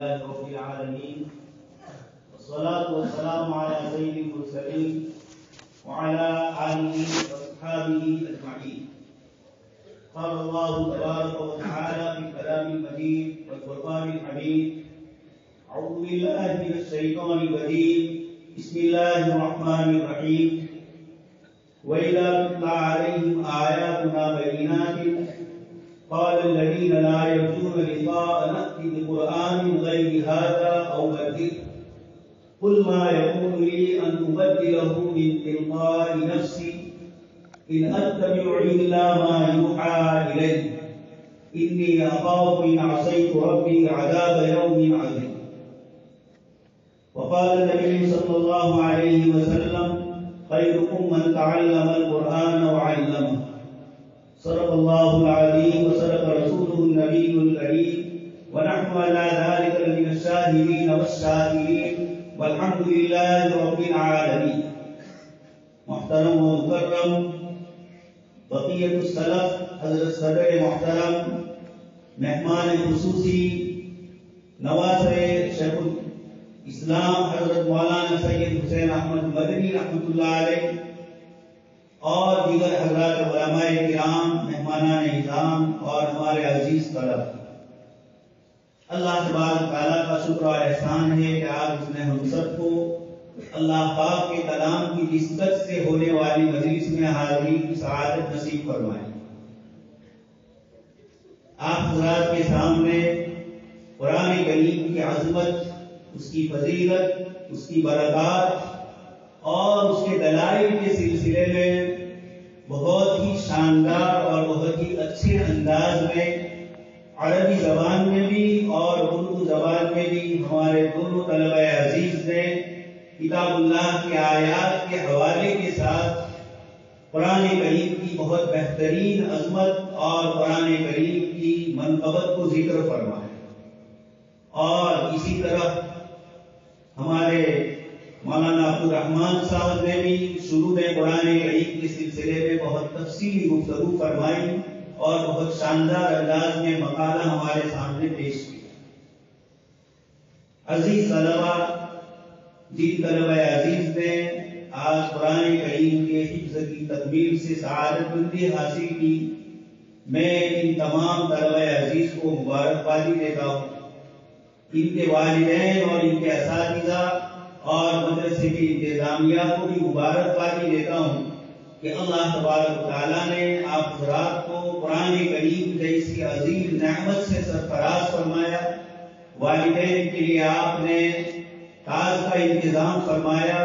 لله رب العالمين والصلاة والسلام على سيد المرسلين وعلى آله وأصحابه أجمعين. قال الله تبارك وتعالى في الكلام المجيد والفرقان الحميد: أعوذ بالله من الشيطان الرجيم، بسم الله الرحمن الرحيم. وإذا تتلى عليهم آياتنا بينات قال الذين لا يرجون لقاء نأتي بقرآن غير هذا أو بدله قل ما يكون لي أن أبدله من تلقاء نفسي إن أتبع إلا ما يوحى إلي إني أخاف إن عصيت ربي عذاب يوم عظيم. وقال النبي صلى الله عليه وسلم: خيركم من تعلم القرآن وعلمه. صدق الله العظيم وصدق رسوله النبي الكريم، ونحن على ذلك من الشاهدين والشاكرين والحمد لله رب العالمين. محترم و مکرم بقیت السلف حضرت صدر محترم، مہمان خصوصی نوازر شیخ الاسلام حضرت مولانا سید حسین احمد مدنی رحمۃ اللہ علیہ اور دیگر حضرات علماء کرام، مہمانان اعظام اور ہمارے عزیز طلب، اللہ تبارک تعالیٰ کا شکر اور احسان ہے کہ آج اس نے ہم سب کو اللہ پاک کے کلام کی نسبت سے ہونے والی مجلس میں حاضری کی سعادت نصیب فرمائے۔ آپ حضرات کے سامنے قرآن کریم کی عظمت، اس کی فضیلت، اس کی برکات اور اس کے دلائل کے سلسلے میں بہت ہی شاندار اور بہت ہی اچھے انداز میں عربی زبان میں بھی اور اردو زبان میں بھی ہمارے دونوں طلبہ عزیز نے کتاب اللہ کی آیات کے حوالے کے ساتھ قرآن کریم کی بہت بہترین عظمت اور قرآن کریم کی منقبت کو ذکر فرمایا۔ اور اسی طرح ہمارے مولانا عبد الرحمان صاحب نے بھی شروع میں قرآن کریم کے سلسلے میں بہت تفصیلی گفتگو فرمائی اور بہت شاندار انداز میں مقالہ ہمارے سامنے پیش کیا۔ عزیز طلبہ، جن طلبہ عزیز نے آج قرآن کریم کے حفظ کی تکمیل سے سعادت مندی حاصل کی، میں ان تمام طلبہ عزیز کو مبارکبادی دیتا ہوں۔ ان کے والدین اور ان کے اساتذہ اور مدرسے کی انتظامیہ کو بھی مبارکبادی دیتا ہوں کہ اللہ تبارک و تعالیٰ نے آپ حضرات کو قرآن کریم جیسی عظیم نعمت سے سرفراز فرمایا۔ والدین کے لیے آپ نے تاج کا انتظام فرمایا،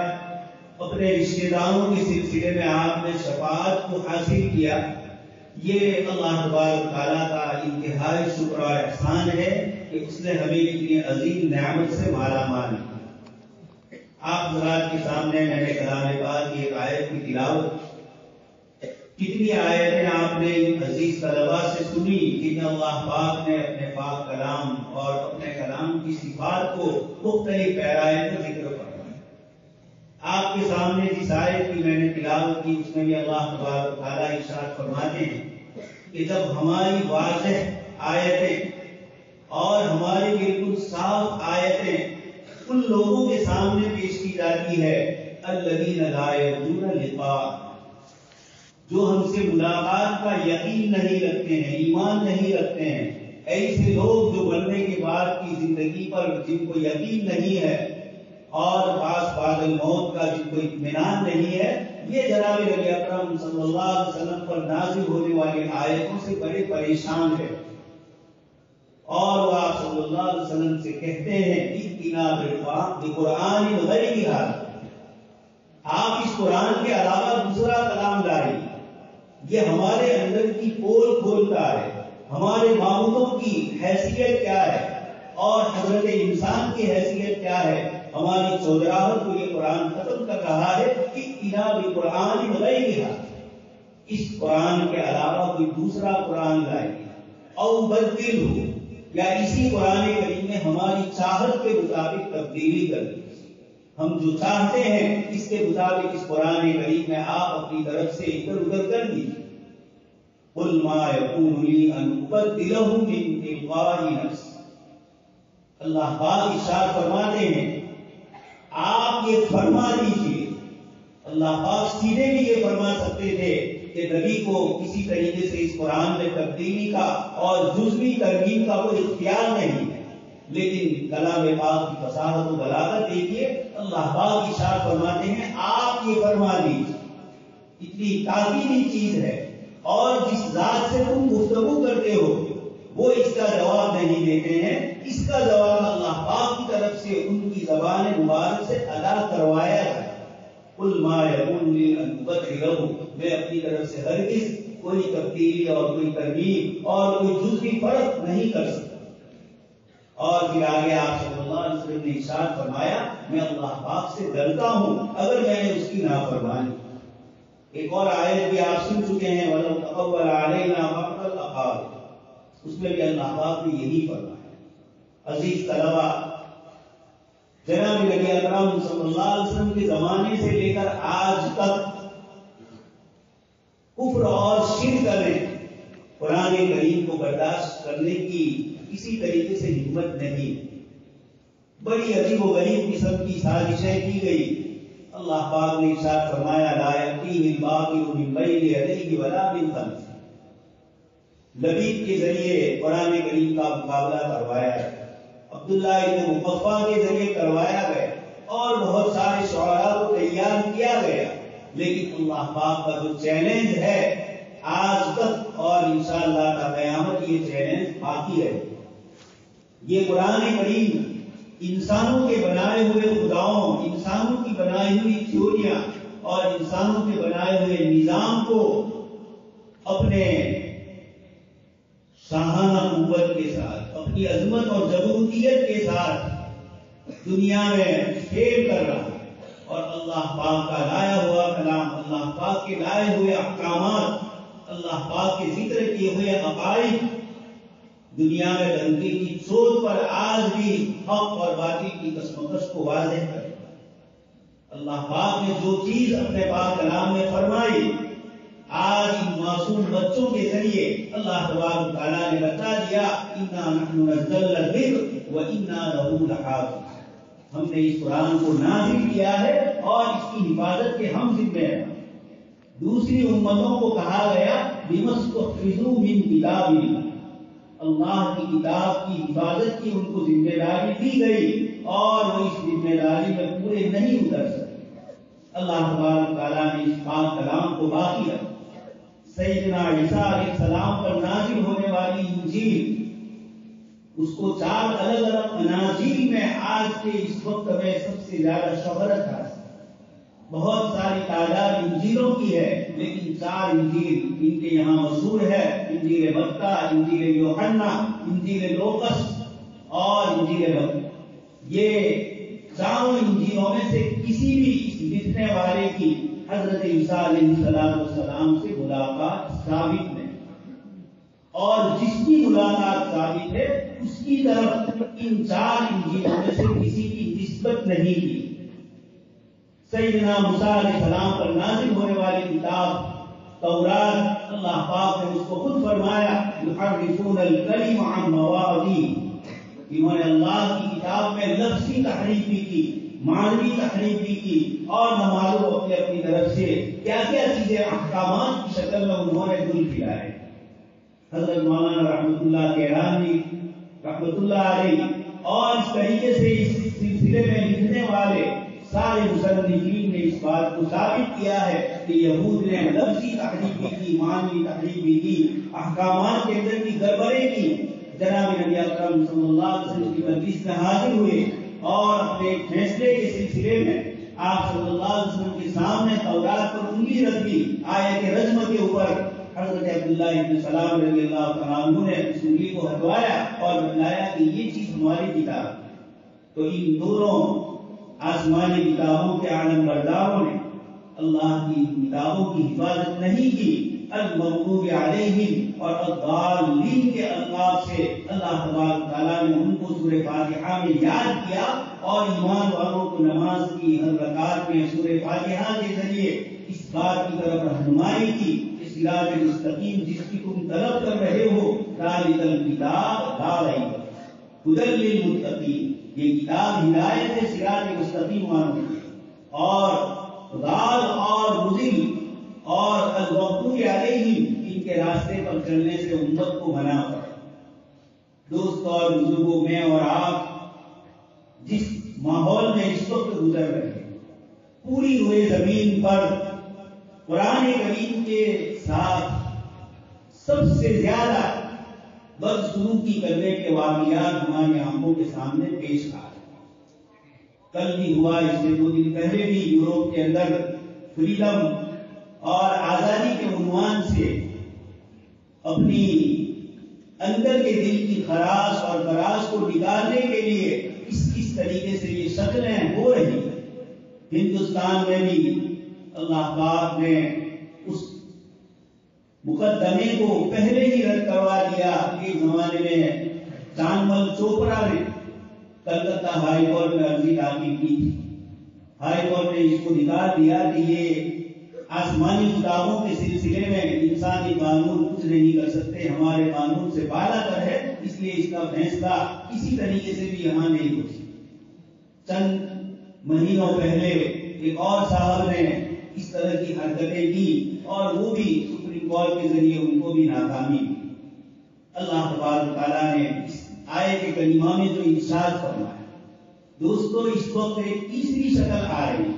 اپنے رشتہ داروں کے سلسلے میں آپ نے شفاعت کو حاصل کیا۔ یہ اللہ تبارک و تعالیٰ کا انتہائی شکر اور احسان ہے کہ اس نے ہمیں اتنی عظیم نعمت سے مالا مال کیا۔ آپ حضرات کے سامنے میں نے کلام پاک کی ایک آیت کی تلاوت، کتنی آیتیں آپ نے عزیز طلباء سے سنی جن اللہ پاک نے اپنے پاک کلام اور اپنے کلام کی صفات کو مختلف پیرائے میں ذکر فرمایا۔ آپ کے سامنے جس آیت کی میں نے تلاوت کی اس میں بھی اللہ تبارک و تعالیٰ ارشاد فرماتے ہیں کہ جب ہماری واضح آیتیں اور ہماری بالکل صاف آیتیں ان لوگوں کے سامنے پیش کی جاتی ہے الذین لا یرجون لقاء، جو ہم سے ملاقات کا یقین نہیں رکھتے ہیں، ایمان نہیں رکھتے ہیں، ایسے لوگ جو مرنے کے بعد کی زندگی پر جن کو یقین نہیں ہے اور بعد الموت کا جن کو اطمینان نہیں ہے، یہ جناب نبی اکرم صلی اللہ علیہ وسلم پر نازل ہونے والی آیتوں سے بڑے پریشان ہے، اور وہ آپ صلی اللہ علیہ وسلم سے کہتے ہیں بقرآن غیر هذا، آپ اس قرآن کے علاوہ دوسرا کلام لائیں، یہ ہمارے اندر کی پول کھولتا ہے، ہمارے معبودوں کی حیثیت کیا ہے اور حضرت انسان کی حیثیت کیا ہے، ہماری چودراہٹ کو یہ قرآن ختم کر رہا ہے کہ بقرآن غیر هذا، اس قرآن کے علاوہ کوئی دوسرا قرآن لائیں او بدلہ، یا اسی قرآن کریم میں ہماری چاہت کے مطابق تبدیلی کر دی، ہم جو چاہتے ہیں اس کے مطابق اس قرآن کریم میں آپ اپنی طرف سے ادھر ادھر کر دیجیے۔ قل ما يكون لي ان ابدله من تلقاء نفسي، اللہ پاک ارشاد فرماتے ہیں آپ یہ فرما دیجیے. اللہ پاک سیدھے بھی یہ فرما سکتے تھے کہ نبی کو کسی طریقے سے اس قرآن میں تبدیلی کا اور جزوی ترمیم کا کوئی اختیار نہیں ہے، لیکن کلام پاک کی فصاحت و بلاغت دیکھیے. اللہ پاک ارشاد فرماتے ہیں آپ یہ فرما دیجیے. اتنی تاکیدی چیز ہے، اور جس ذات سے تم گفتگو کرتے ہو وہ اس کا جواب نہیں دیتے ہیں، اس کا جواب اللہ پاک کی طرف سے ان کی زبان مبارک سے ادا کروایا ہے. قل ما یکون لی ان ابدلہ، میں اپنی طرف سے ہرگز کوئی تبدیلی اور کوئی ترمیم اور کوئی جزوی فرق نہیں کر سکتا. اور پھر آگے آپ صلی اللہ علیہ وسلم نے ارشاد فرمایا میں اللہ پاک سے ڈرتا ہوں اگر میں نے اس کی نافرمانی. ایک اور آیت بھی آپ سن چکے ہیں وَلَوْ تَقَوَّلَ عَلَيْنَا بَعْضَ الْأَقَاوِلِ، اس میں بھی اللہ پاک نے یہی فرمایا. عزیز طلبہ، جناب نبی اکرم صلی اللہ علیہ وسلم کے زمانے سے لے کر آج تک کفر اور شرک نے قرآن کریم کو برداشت کرنے کی کسی طریقے سے ہمت نہیں. بڑی عجیب و غریب قسم کی سازشیں کی گئی. اللہ پاک نے ارشاد فرمایا لا یأتیہ الباطل من بین یدیہ ولا من خلفہ. لبید کے ذریعے قرآن کریم کا مقابلہ کروایا ہے، عبداللہ ابن مقفع کے ذریعے کروایا گیا، اور بہت سارے شعراء کو تیار کیا گیا. لیکن اللہ پاک کا جو چیلنج ہے آج تک اور انشاءاللہ تا قیامت یہ چیلنج باقی ہے. یہ قرآن کریم انسانوں کے بنائے ہوئے خداؤں، انسانوں کی بنائی ہوئی تھیوریاں اور انسانوں کے بنائے ہوئے نظام کو اپنے شاہانہ قوت کے ساتھ، اپنی عظمت اور جبروتیت کے ساتھ دنیا میں فیل کر رہا ہے. اور اللہ پاک کا لایا ہوا کلام، اللہ پاک کے لائے ہوئے احکامات، اللہ پاک کے ذکر کیے ہوئے عقائد دنیا میں ڈنکے کی چوٹ پر آج بھی حق اور باطل کی کشمکش کو واضح کر. اللہ پاک نے جو چیز اپنے پاک کلام میں فرمائی آج ان معصوم بچوں کے ذریعے اللہ تبارک تعالیٰ نے بتا دیا انا نحن نزلنا الذکر وانا لہ لحافظون. ہم نے اس قرآن کو نازل کیا ہے اور اس کی حفاظت کے ہم ذمہ ہیں. دوسری امتوں کو کہا گیا بِمَسْتُحْفِظُوا مِنْ کتاب اللہ، اللہ کی کتاب کی حفاظت کی ان کو ذمہ داری دی گئی اور وہ اس ذمہ داری میں پورے نہیں اتر سکتے. اللہ تبارک تعالیٰ نے اس پاک کلام کو باقی رکھا. سیدنا عیسیٰ علیہ السلام پر نازل ہونے والی انجیل، اس کو 4 الگ الگ اناجیل میں آج کے اس وقت میں سب سے زیادہ شہرت ہے. بہت ساری تعداد انجیلوں کی ہے، لیکن 4 انجیل ان کے یہاں مشہور ہے. انجیل متی، انجیل یوحنا، انجیل لوقس اور انجیل متی. یہ 4 انجیلوں میں سے کسی بھی اس لکھنے والے کی حضرت عیسیٰ علیہ السلام سے ملاقات ثابت نہیں، اور جس کی ملاقات ثابت ہے اس کی طرف ان 4 انجیلوں میں سے کسی کی نسبت نہیں کی. سیدنا موسیٰ علیہ السلام پر نازل ہونے والی کتاب تورات، اللہ پاک نے اس کو خود فرمایا یحرفون الکلم عن مواضعہ. انہوں نے اللہ کی کتاب میں لفظی تحریف بھی کی، معنوی تحریف بھی کی، اور نہ معلوم اپنی طرف سے کیا کیا چیزیں احکامات کی شکل میں انہوں نے دل پھیلائے. حضرت مولانا رحمۃ اللہ کیرانی رحمۃ اللہ علیہ اور اس طریقے سے اس سلسلے میں لکھنے والے سارے مصنفین نے اس بات کو ثابت کیا ہے کہ یہود نے لفظی تحریف بھی کی، معنوی تحریف بھی کی، احکامات کے اندر کی گڑبڑیں کی. جناب نبی اکرم صلی اللہ علیہ وسلم کی مجلس میں حاضر ہوئے اور اپنے فیصلے کے سلسلے میں آپ صلی اللہ علیہ وسلم کے سامنے تورات پر انگلی رکھ دی. آیت رجم کے اوپر حضرت عبداللہ ابن سلام رضی اللہ تعالیٰ عنہ نے اس انگلی کو ہٹوایا اور بتلایا کہ یہ چیز ہماری کتاب. تو ان دونوں آسمانی کتابوں کے عالم برداروں نے اللہ کی کتابوں کی حفاظت نہیں کی. المغضوب علیہم اور الضالین کے القاب سے اللہ تبارک تعالیٰ نے ان کو سورہ فاتحہ میں یاد کیا، اور ایمان والوں کو نماز کی ہر رکعت میں سورہ فاتحہ کے ذریعے اس بات کی طرف رہنمائی کی کہ صراط مستقیم جس کی تم طلب کر رہے ہو ذالک الکتاب لا ریب. ہدی للمتقین، یہ کتاب ہدایت ہے صراط مستقیم والوں کی، اور ضال اور مضل اور المغضوب علیہم ان کے راستے پر چلنے سے امت کو منع کرے۔ دوستوں اور بزرگوں، میں اور آپ جس ماحول میں اس وقت گزر رہے ہیں، پوری روئے زمین پر قرآن کریم کے ساتھ سب سے زیادہ بدسلوکی کرنے کے واقعات ہماری آنکھوں کے سامنے پیش آ رہے ہیں۔ کل بھی ہوا، اس سے 2 دن پہلے بھی یورپ کے اندر فریڈم اور آزادی کے عنوان سے اپنی اندر کے دل کی خراش اور خراش کو نکالنے کے لیے اس طریقے سے یہ شکلیں ہو رہی ہیں۔ ہندوستان میں بھی اللہ پاک نے اس مقدمے کو پہلے ہی رد کروا دیا۔ ایک زمانے میں چانمل چوپڑا نے کلکتہ ہائی کورٹ میں عرضی داخل کی تھی، ہائی کورٹ نے اس کو نکال دیا کہ یہ آسمانی کتابوں کے سلسلے میں انسانی قانون کچھ نہیں کر سکتے، ہمارے قانون سے بالا تر ہے، اس لیے اس کا فیصلہ کسی طریقے سے بھی یہاں نہیں ہو سکتا۔ چند مہینوں پہلے ایک اور صاحب نے اس طرح کی حرکتیں کی اور وہ بھی سپریم کورٹ کے ذریعے ان کو بھی ناکامی ملی۔ اللہ تبارک تعالیٰ نے اس آیت کریمہ میں جو ارشاد فرمایا، دوستو اس وقت ایک تیسری شکل آ رہی ہے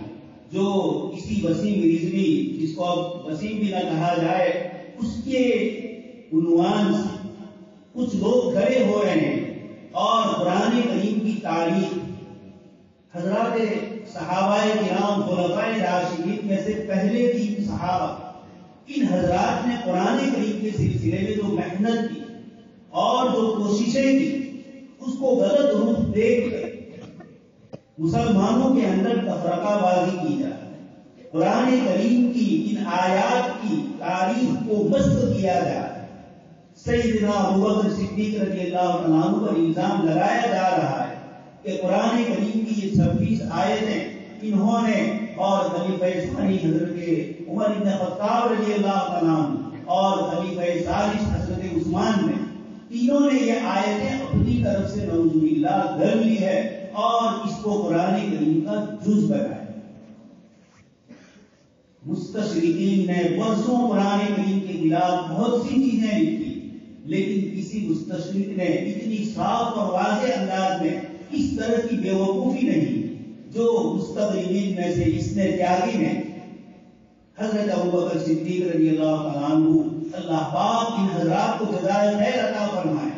جو اسی وسیم رضوی، جس کو اب وسیم بھی نہ کہا جائے، اس کے عنوان سے کچھ لوگ کھڑے ہو رہے ہیں اور قرآن کریم کی تعریف حضرات صحابہ کرام خلفائے راشدین میں سے پہلے 3 صحابہ، ان حضرات نے قرآن کریم کے سلسلے میں جو محنت کی اور جو کوششیں کی، اس کو غلط روپ دیکھ کر مسلمانوں کے اندر تفرقہ بازی کی جا رہی ہے۔ قرآن کریم کی ان آیات کی تعریف کو مست کیا جا رہا ہے۔ سیدنا ابوبکر صدیق رضی اللہ عنہ پر الزام لگایا جا رہا ہے کہ قرآن کریم کی یہ 26 آیتیں انہوں نے اور خلیفہ ثانی حضرت عمر بن خطاب رضی اللہ عنہ اور خلیفہ ثالث حضرت عثمان نے، تینوں نے یہ آیتیں اپنی طرف سے نعوذ باللہ گھڑ لی ہے اور اس کو قرآن کریم کا جز بنایا۔ مستشرقین نے برسوں قرآن کریم کے خلاف بہت سی چیزیں لکھی، لیکن کسی مستشرق نے اتنی صاف اور واضح انداز میں اس طرح کی بے وقوفی نہیں جو مستغربین میں سے اس نے تیاگی نے حضرت ابوبکر صدیق رضی اللہ عنہ، اللہ پاک ان حضرات کو جزائے خیر عطا فرمائے،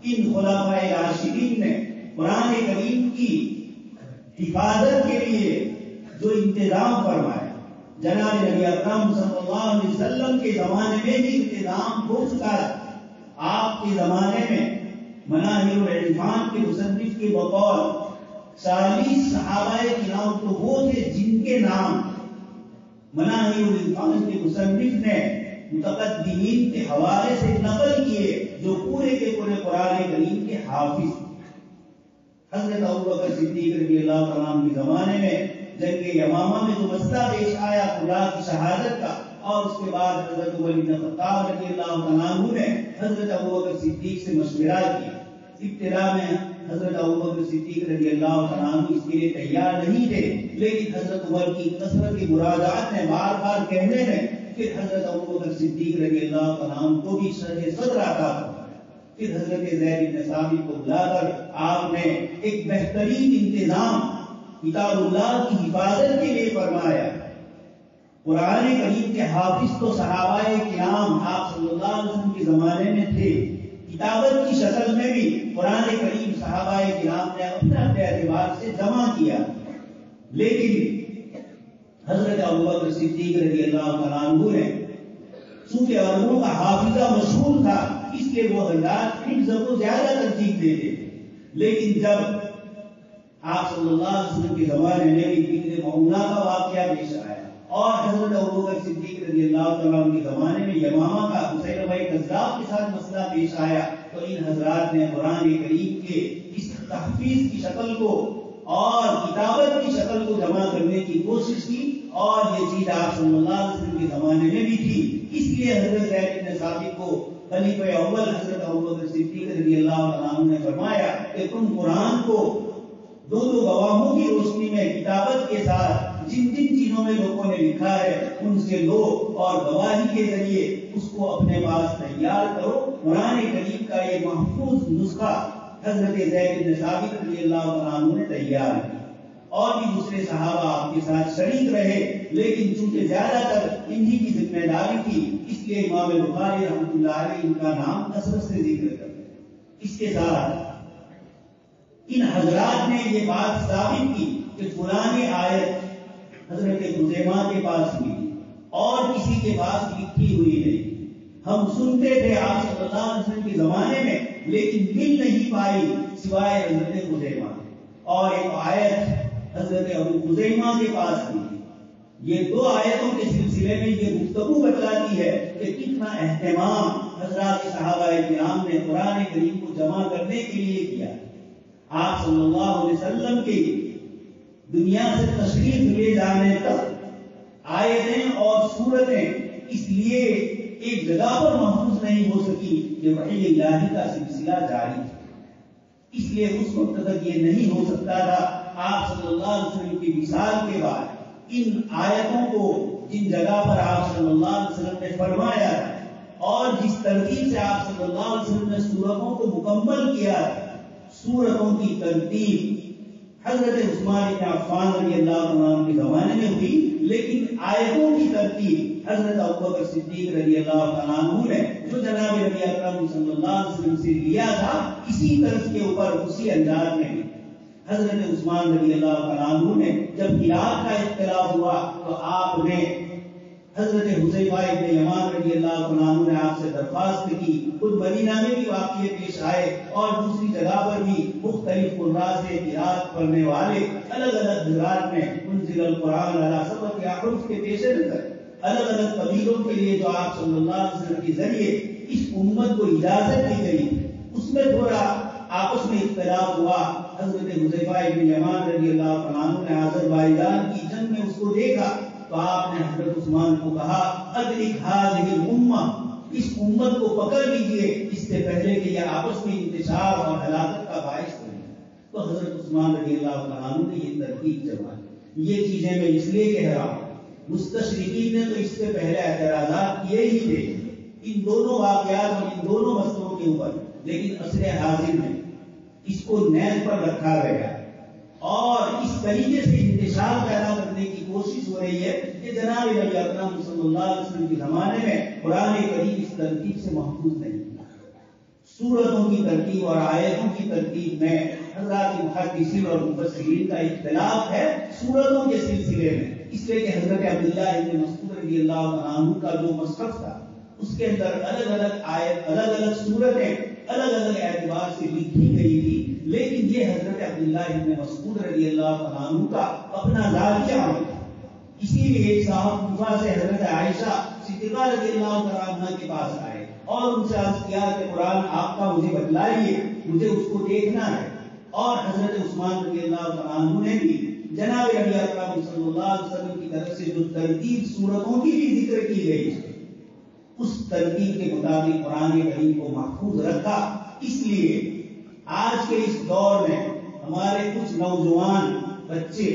ان خلفائے راشدین نے قرآن کریم کی حفاظت کے لیے جو انتظام فرمایا، جناب نبی اکرم صلی اللہ علیہ وسلم کے زمانے میں بھی انتظام ہو چکا ہے۔ آپ کے زمانے میں مناہل العرفان کے مصنف کے بقول 40 صحابہ کرام تو وہ تھے جن کے نام مناہل العرفان کے مصنف نے متقدمین کے حوالے سے نقل کیے جو پورے کے پورے قرآن کریم کے حافظ۔ حضرت ابوبکر صدیق رضی اللہ عنہ کے زمانے میں جنگ یمامہ میں جو مسئلہ پیش آیا خدا کی شہادت کا، اور اس کے بعد حضرت عمر بن خطاب رضی اللہ عنہ نے حضرت ابوبکر صدیق سے مشورہ کیا۔ ابتدا میں حضرت ابوبکر صدیق رضی اللہ عنہ اس کے لیے تیار نہیں تھے، لیکن حضرت عمر کی کثرت کی مراجعات میں بار بار کہنے میں پھر حضرت ابوبکر صدیق رضی اللہ عنہ کو بھی شرح صدر عطا فرمایا۔ پھر حضرت زید بن ثابت کو بلا کر آپ نے ایک بہترین انتظام کتاب اللہ کی حفاظت کے لیے فرمایا۔ قرآن کریم کے حافظ تو صحابہ کرام آپ صلی اللہ علیہ وسلم کے زمانے میں تھے، کتابت کی شکل میں بھی قرآن کریم صحابہ کرام نے اپنے اعتبار سے جمع کیا، لیکن حضرت ابوبکر صدیق رضی اللہ عنہ نے چونکہ عربوں کا حافظہ مشہور تھا، اس لیے وہ حضرات حفظ کو زیادہ ترجیح دیتے تھے، لیکن جب آپ صلی اللہ علیہ وسلم کے زمانے میں بھی بکر معونہ کا واقعہ پیش آیا اور حضرت ابوبکر صدیق رضی اللہ عنہ کے زمانے میں یمامہ کا مسیلمہ کذاب کے ساتھ مسئلہ پیش آیا، تو ان حضرات نے قرآن کریم کے اس تحفیظ کی شکل کو اور کتابت کی شکل کو جمع کرنے کی کوشش کی، اور یہ چیز آپ صلی اللہ علیہ وسلم کے زمانے میں بھی تھی، اس لیے حضرت زید بن ثابت کو خلیفہ اول حضرت ابوبکر صدیق رضی اللہ عنہ نے فرمایا کہ تم قرآن کو دو گواہوں کی روشنی میں کتابت کے ساتھ جن جن چیزوں میں لوگوں نے لکھا ہے ان سے لو اور گواہی کے ذریعے اس کو اپنے پاس تیار کرو۔ قرآن کریم کا یہ محفوظ نسخہ حضرت زید بن ثابت رضی اللہ عنہ نے تیار کیا، اور بھی دوسرے صحابہ آپ کے ساتھ شریک رہے، لیکن چونکہ زیادہ تر انہی کی ذمہ داری تھی اس لیے امام بخاری رحمۃ اللہ علیہ ان کا نام کثرت سے ذکر کرتے ہیں۔ اس کے ساتھ ان حضرات نے یہ بات ثابت کی کہ فلانی آیت حضرت خزیمہ کے پاس ملی اور کسی کے پاس لکھی ہوئی نہیں۔ ہم سنتے تھے آپ صلی اللہ علیہ وسلم کے زمانے میں، لیکن مل نہیں پائی سوائے حضرت خزیمہ، اور ایک آیت حضرت ابو خزیمہ کے پاس ملی۔ یہ دو آیتوں کے سلسلے میں یہ گفتگو بتلاتی ہے کہ کتنا اہتمام حضرات صحابہ کرام نے قرآن کریم کو جمع کرنے کے لیے کیا۔ آپ صلی اللہ علیہ وسلم کی دنیا سے تشریف لے جانے تک آیتیں اور سورتیں اس لیے ایک جگہ پر محفوظ نہیں ہو سکی کہ وحی الہی کا سلسلہ جاری ہے۔ اس لیے اس وقت تک یہ نہیں ہو سکتا تھا۔ آپ صلی اللہ علیہ وسلم کی وصال کے بعد ان آیتوں کو جن جگہ پر آپ صلی اللہ علیہ وسلم نے فرمایا اور جس ترتیب سے آپ صلی اللہ علیہ وسلم نے سورتوں کو مکمل کیا، سورتوں کی ترتیب حضرت عثمان بن عفان رضی اللہ عنہ کے زمانے میں ہوئی، لیکن آیتوں کی ترتیب حضرت ابوبکر صدیق رضی اللہ عنہ نے جو جناب نبی اکرم صلی اللہ علیہ وسلم سے لیا تھا، اسی طرز کے اوپر اسی انداز میں بھی حضرت عثمان رضی اللہ عنہ نے جب عراق کا اختلاف ہوا تو آپ نے حضرت حذیفہ ابن یمان رضی اللہ عنہ نے آپ سے درخواست کی۔ خود مدینہ میں بھی واقعے پیش آئے اور دوسری جگہ پر بھی مختلف قراء سے قرات پڑھنے والے الگ الگ حضرات نے منزل القرآن علی سبعۃ احرف کے پیش نظر الگ الگ قبیلوں کے لیے جو آپ صلی اللہ علیہ وسلم کے ذریعے اس امت کو اجازت دی گئی، اس میں تھوڑا آپس میں اختلاف ہوا۔ حضرت حذیفہ ابن یمان رضی اللہ عنہ نے آذربائیجان کی جنگ میں اس کو دیکھا تو آپ نے حضرت عثمان کو کہا ادرک هذه الامہ، اس امت کو پکڑ لیجئے اس سے پہلے کہ یہ آپس میں انتشار اور ہلاکت کا باعث بنے۔ تو حضرت عثمان رضی اللہ عنہ نے یہ ترتیب جمائی۔ یہ چیزیں میں اس لیے کہہ رہا ہوں، مستشرقین نے تو اس سے پہلے اعتراضات کیے ہی تھے ان دونوں واقعات اور ان دونوں مسئلوں کے اوپر، لیکن عصر حاضر میں اس کو نیز پر رکھا گیا اور اس طریقے سے انتشار پیدا کرنے کی کوشش ہو رہی ہے کہ جناب نبی اکرم صلی اللہ علیہ وسلم کے زمانے میں قرآن کریم اس ترتیب سے محفوظ نہیں تھا۔ سورتوں کی ترتیب اور آیتوں کی ترتیب میں حضرات محدثین اور مفسرین کا اختلاف ہے سورتوں کے سلسلے میں، اس لیے کہ حضرت عبداللہ ابن مسعود رضی اللہ عنہ کا جو مصحف تھا اس کے اندر الگ الگ آیت الگ الگ سورتیں الگ الگ اعتبار سے لکھی گئی تھی، لیکن یہ حضرت عبداللہ ابن مسعود رضی اللہ عنہ کا اپنا ذاتی عمل تھا۔ اسی لیے ایک صاحب کوفہ سے حضرت عائشہ صدیقہ رضی اللہ عنہ کے پاس آئے اور ان سے عرض کیا کہ قرآن آپ کا مجھے بتلائیے، مجھے اس کو دیکھنا ہے۔ اور حضرت عثمان رضی اللہ عنہ نے بھی جناب نبی اکرم صلی اللہ علیہ وسلم کی طرف سے جو ترتیب سورتوں کی بھی ذکر کی گئی اس ترتیب کے مطابق قرآن کریم کو محفوظ رکھا۔ اس لیے آج کے اس دور میں ہمارے کچھ نوجوان بچے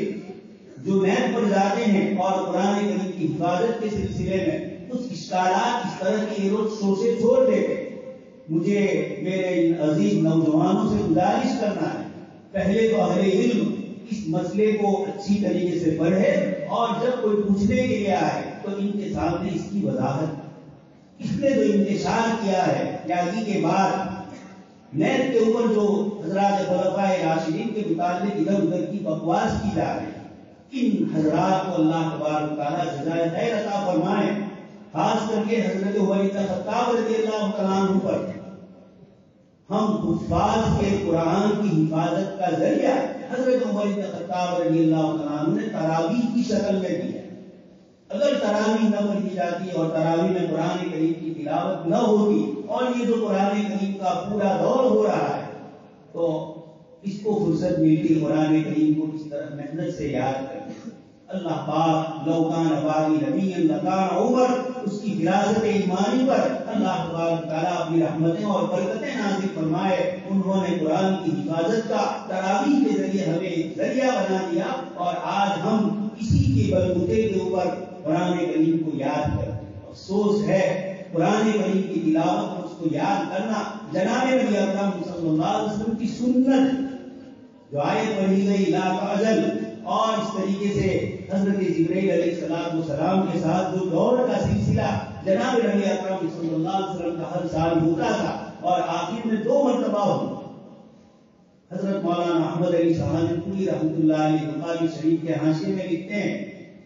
جو نیٹ پر جاتے ہیں اور قرآن کریم کی حفاظت کے سلسلے میں کچھ اشکالات اس طرح کی سوچے چھوڑ دیتے، مجھے میرے عزیز نوجوانوں سے گزارش کرنا ہے، پہلے تو اہل علم اس مسئلے کو اچھی طریقے سے پڑھے اور جب کوئی پوچھنے کے لیے آئے تو ان کے سامنے اس کی وضاحت۔ اس نے جو انتشار کیا ہے یادی کے بعد نیٹ کے اوپر جو حضرات خلفائے راشدین کے متعلق ادھر ادھر کی بکواس کی جا رہی ہے، ان حضرات کو اللہ تبارک و تعالیٰ جزائے خیر عطا فرمائے، خاص کر کے حضرت عمر بن خطاب رضی اللہ عنہ پر ہم حفاظ کے قرآن کی حفاظت کا ذریعہ حضرت عمر بن خطاب رضی اللہ عنہ نے تراویح کی شکل میں دیا۔ اگر تراویح نہ پڑھی جاتی اور تراویح میں قرآن کریم کی تلاوت نہ ہوتی اور یہ جو قرآن کریم کا پورا دور ہو رہا ہے تو اس کو فرصت ملتی قرآن کریم کو کس طرح محنت سے یاد کرنے۔ اللہ پاک لو کان باغی نبی لکان عمر، اس کی وراثت ایمانی پر اللہ تبارک تعالیٰ اپنی رحمتیں اور برکتیں نازل فرمائے۔ انہوں نے قرآن کی حفاظت کا تراویح کے ذریعے ہمیں ذریعہ بنا دیا، اور آج ہم اسی کے بلبوتے کے اوپر قرآن کریم کو یاد کرتے ہیں۔ افسوس ہے قرآن کریم کی تلاوت اور اس کو یاد کرنا جناب نبی اکرم صلی اللہ علیہ وسلم کی سنت جو آیت پڑھی گئی لا تعجل، اور اس طریقے سے حضرت جبرائیل علیہ السلام کے ساتھ جو دور کا سلسلہ جناب نبی اکرم صلی اللہ علیہ وسلم کا ہر سال ہوتا تھا، اور آخر میں 2 مرتبہ ہوا۔ حضرت مولانا احمد علی سہارنپوری رحمۃ اللہ علیہ بخاری شریف کے حاشیے میں لکھتے ہیں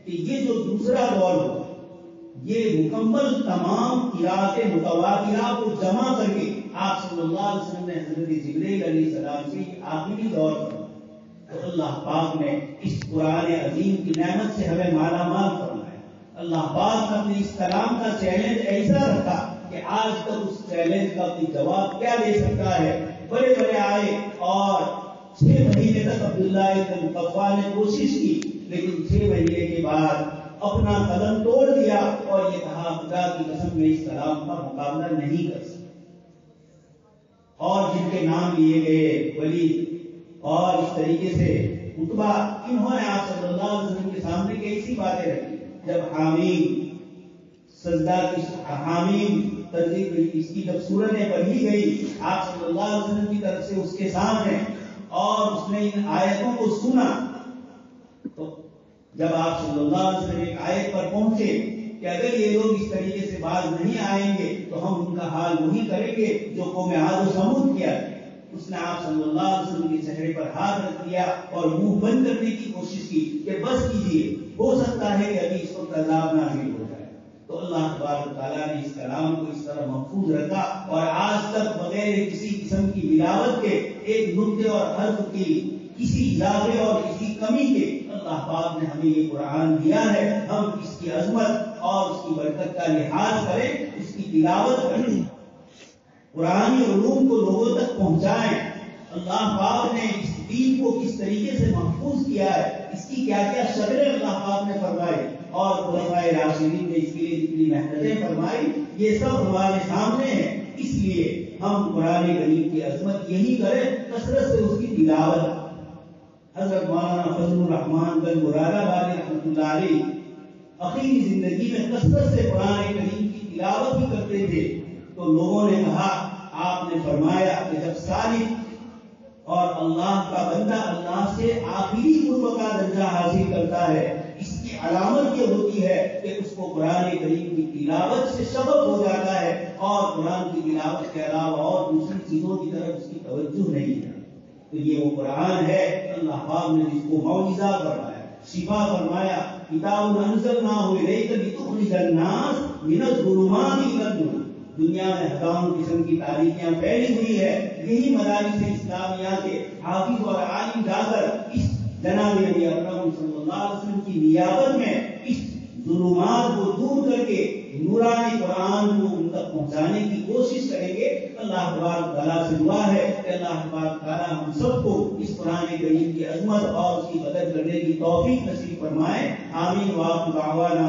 کہ یہ جو دوسرا دور ہوا، یہ مکمل تمام قرأت متواترہ کو جمع کر کے آپ صلی اللہ علیہ وسلم نے حضرت جبرائیل علیہ السلام سے آخری دور پر، تو اللہ پاک نے اس قرآن عظیم کی نعمت سے ہمیں مالا مال فرمایا۔ اللہ پاک نے اپنے اس کلام کا چیلنج ایسا رکھا کہ آج تک اس چیلنج کا کوئی جواب کیا دے سکتا ہے۔ بڑے بڑے آئے اور 6 مہینے تک عبداللہ ابن مقفع نے کوشش کی، لیکن 6 مہینے کے بعد اپنا قلم توڑ دیا اور یہ کہا خدا کی قسم میں اس کلام کا مقابلہ نہیں کر سکتا۔ اور جن کے نام لیے گئے ولید اور اس طریقے سے عتبہ، انہوں نے آپ صلی اللہ علیہ وسلم کے سامنے کیسی باتیں رکھی۔ جب حامیم سجدہ کی حامیم ترتیب اس کی جب صورتیں پڑھی گئی آپ صلی اللہ علیہ وسلم کی طرف سے اس کے سامنے، اور اس نے ان آیتوں کو سنا، تو جب آپ صلی اللہ علیہ وسلم ایک آیت پر پہنچے کہ اگر یہ لوگ اس طریقے سے باز نہیں آئیں گے تو ہم ان کا حال وہی کریں گے جو قوم عاد و ثمود کیا۔ اس نے آپ صلی اللہ علیہ وسلم کے چہرے پر ہاتھ رکھ دیا اور منہ بند کرنے کی کوشش کی کہ بس کیجیے، ہو سکتا ہے کہ ابھی اس وقت عذاب نازل ہو جائے۔ تو اللہ تبارک تعالیٰ نے اس کلام کو اس طرح محفوظ رکھا، اور آج تک بغیر کسی قسم کی ملاوٹ کے، ایک نقطے اور حرف کی کسی اضافے اور کسی کمی کے، اللہ پاک نے ہمیں یہ قرآن دیا ہے۔ ہم اس کی عظمت اور اس کی برکت کا لحاظ کریں، اس کی تلاوت کریں، قرآنی علوم کو لوگوں تک پہنچائیں۔ اللہ پاک نے اس دین کو کس طریقے سے محفوظ کیا ہے، اس کی کیا کیا شکلیں اللہ پاک نے فرمائی، اور خلفائے راشدین نے اس کے لیے جتنی محنتیں فرمائی، یہ سب ہمارے سامنے ہیں۔ اس لیے ہم قرآن کریم کی عظمت یہی کریں، کثرت سے اس کی تلاوت۔ حضرت مولانا فضل الرحمان بن مراد آبادی رحمۃ اللہ علیہ اخیری زندگی میں کثرت سے قرآن کریم کی تلاوت بھی کرتے تھے، تو لوگوں نے کہا، آپ نے فرمایا کہ جب صالح اور اللہ کا بندہ اللہ سے آخری قرب کا درجہ حاصل کرتا ہے، اس کی علامت یہ ہوتی ہے کہ اس کو قرآن کریم کی تلاوت سے شغف ہو جاتا ہے، اور قرآن کی تلاوت کے علاوہ اور دوسری چیزوں کی طرف اس کی توجہ نہیں ہے۔ تو یہ وہ قرآن ہے اللہ پاک نے جس کو معجزہ فرمایا، شفا فرمایا، کتاب انزلناہ الیک لتخرج الناس من الظلمات الی النور۔ دنیا میں ہزاروں قسم کی تاریخیاں پھیلی ہوئی ہے، یہی مدارس اسلامیہ کے حافظ اور عالم جا کر اس جناب نبی اکرم صلی اللہ علیہ وسلم کی نیابت میں اس ظلمات کو دور کر کے نورانی قرآن کو ان تک پہنچانے کی کوشش کریں گے۔ اللہ تبارک تعالیٰ سے دعا ہے کہ اللہ تبارک تعالیٰ ہم سب کو اس قرآن کریم کی عظمت اور اس کی قدر کرنے کی توفیق نصیب فرمائے۔ آمین۔ وآخر دعوانا